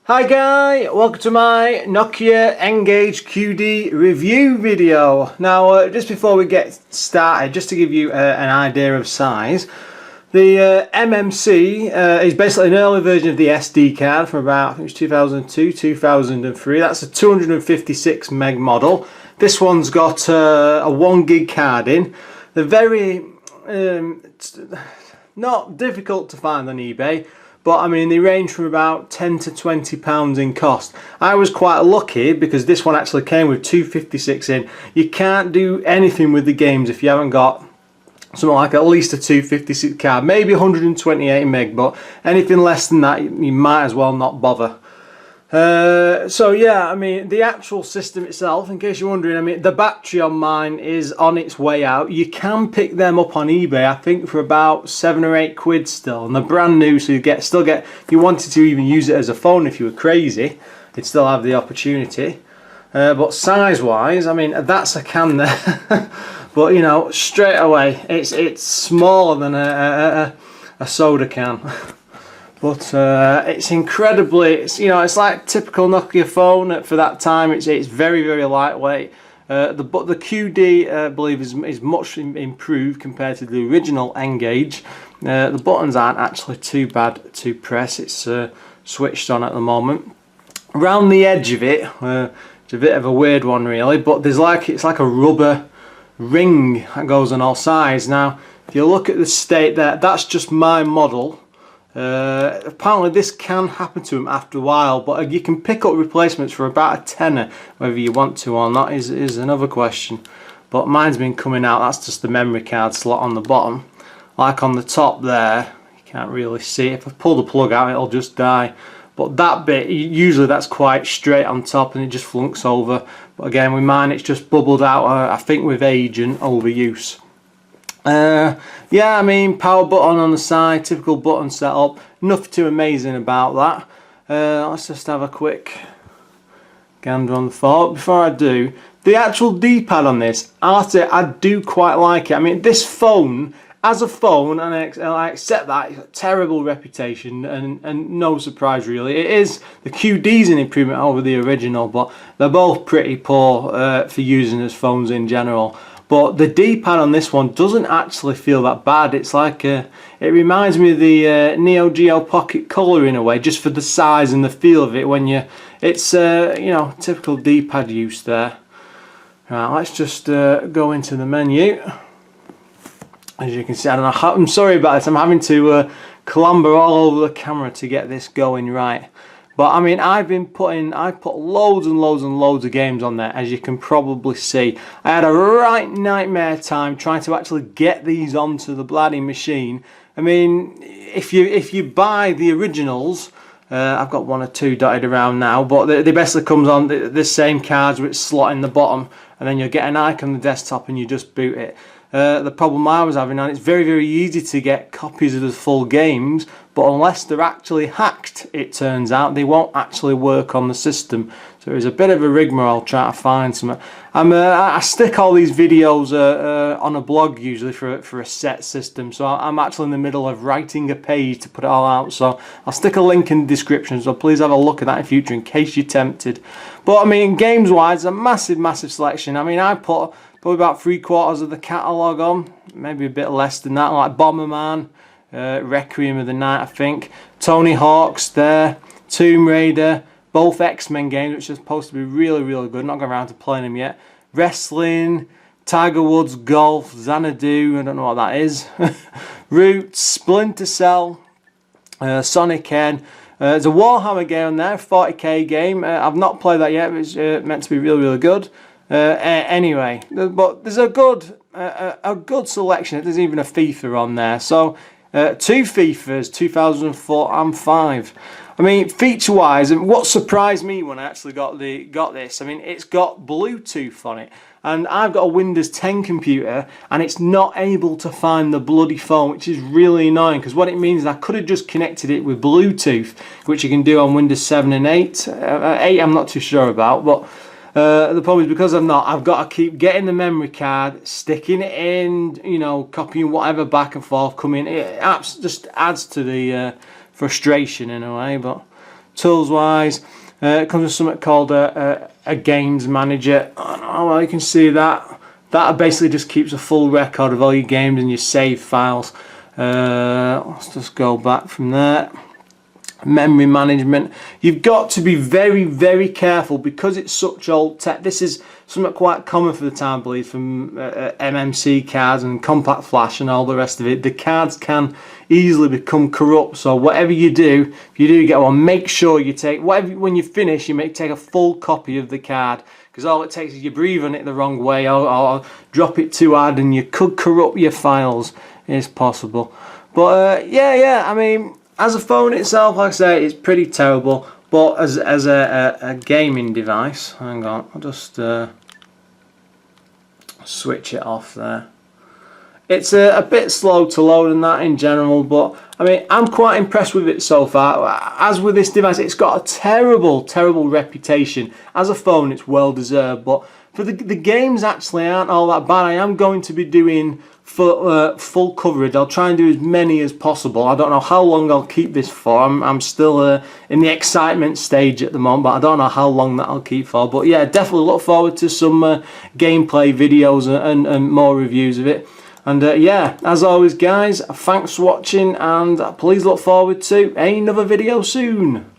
Hi guys, welcome to my Nokia N-Gage QD review video. Now just before we get started, just to give you an idea of size, the MMC is basically an early version of the SD card from about, I think it was 2002, 2003. That's a 256 meg model. This one's got a 1 gig card in. They're very not difficult to find on eBay, but I mean they range from about £10 to £20 in cost. I was quite lucky because this one actually came with 256 in. You can't do anything with the games if you haven't got something like at least a 256 card, maybe 128 meg, but anything less than that you might as well not bother. So yeah, I mean the actual system itself, in case you're wondering, I mean the battery on mine is on its way out. You can pick them up on eBay, I think for about £7 or £8 still, and they're brand new, so you still get if you wanted to even use it as a phone, if you were crazy, you'd still have the opportunity. But size wise, I mean that's a can there. But you know, straight away it's smaller than a soda can. But it's incredibly, you know, it's like typical Nokia phone for that time. It's very, very lightweight. But the QD, I believe, is much improved compared to the original N-Gage. The buttons aren't actually too bad to press. It's switched on at the moment. Around the edge of it, it's a bit of a weird one really, but it's like a rubber ring that goes on all sides. Now, if you look at the state there, that's just my model. Apparently this can happen to them after a while, but you can pick up replacements for about a tenner. Whether you want to or not is another question. But mine's been coming out. That's just the memory card slot on the bottom. Like on the top there, you can't really see it. If I pull the plug out, it'll just die. But that bit, usually that's quite straight on top and it just flunks over. But again, with mine it's just bubbled out, I think with age and overuse. Yeah, I mean power button on the side, typical button setup, nothing too amazing about that. Let's just have a quick gander on the phone. Before I do, the actual D-pad on this, I do quite like it. I mean this phone, as a phone, and I accept that, it's a terrible reputation and no surprise really. It is, the QD's an improvement over the original, but they're both pretty poor for using as phones in general. But the D-pad on this one doesn't actually feel that bad. It's like it reminds me of the Neo Geo Pocket Color in a way, just for the size and the feel of it. It's you know, typical D-pad use there. Right, let's just go into the menu. As you can see, I'm sorry about this. I'm having to clamber all over the camera to get this going right. But I mean, I've put loads and loads and loads of games on there, as you can probably see. I had a right nightmare time trying to actually get these onto the bloody machine. I mean, if you buy the originals, I've got one or two dotted around now, but they basically comes on the same cards with slot in the bottom, and then you'll get an icon on the desktop and you just boot it. The problem I was having, and it's very, very easy to get copies of the full games, but unless they're actually hacked, it turns out, they won't actually work on the system. So it's a bit of a rigmarole trying to find some. I stick all these videos on a blog usually for a set system, so I'm actually in the middle of writing a page to put it all out. So I'll stick a link in the description, so please have a look at that in future in case you're tempted. But I mean, games-wise, a massive selection. I mean, I put probably about 3/4 of the catalogue on, maybe a bit less than that, like Bomberman, Requiem of the Night, I think, Tony Hawk's there, Tomb Raider, both X-Men games, which are supposed to be really, really good. Not going around to playing them yet. Wrestling, Tiger Woods Golf, Xanadu, I don't know what that is. Roots, Splinter Cell, Sonic N. There's a Warhammer game on there, 40k game. I've not played that yet, but it's meant to be really, really good. Anyway, but there's a good selection. There's even a FIFA on there. So 2 FIFAs, 2004 and 5. I mean, feature-wise, and what surprised me when I actually got this, I mean, it's got Bluetooth on it, and I've got a Windows 10 computer, and it's not able to find the bloody phone, which is really annoying. Because what it means is I could have just connected it with Bluetooth, which you can do on Windows 7 and 8. 8, I'm not too sure about, but. The problem is because I've got to keep getting the memory card, sticking it in, you know, copying whatever back and forth, coming. It just adds to the frustration in a way. But tools wise. It comes with something called a games manager. Oh, well, you can see that. That basically just keeps a full record of all your games and your save files. Let's just go back from there. Memory management. You've got to be very, very careful because it's such old tech. This is something quite common for the time, I believe, from MMC cards and compact flash and all the rest of it. The cards can easily become corrupt, so whatever you do, if you do get one, make sure you take, when you finish, you take a full copy of the card, because all it takes is you breathe on it the wrong way or drop it too hard and you could corrupt your files. It's possible. But yeah, I mean, as a phone itself, like I say, it's pretty terrible. But as a gaming device, hang on, I'll just switch it off there. It's a bit slow to load and that in general, but I mean, I'm quite impressed with it so far. As with this device, it's got a terrible, terrible reputation. As a phone, it's well deserved, but for the games actually aren't all that bad. I am going to be doing full coverage. I'll try and do as many as possible. I don't know how long I'll keep this for. I'm still in the excitement stage at the moment, but I don't know how long that I'll keep for. But yeah, definitely look forward to some gameplay videos and more reviews of it. And yeah, as always guys, thanks for watching, and please look forward to another video soon.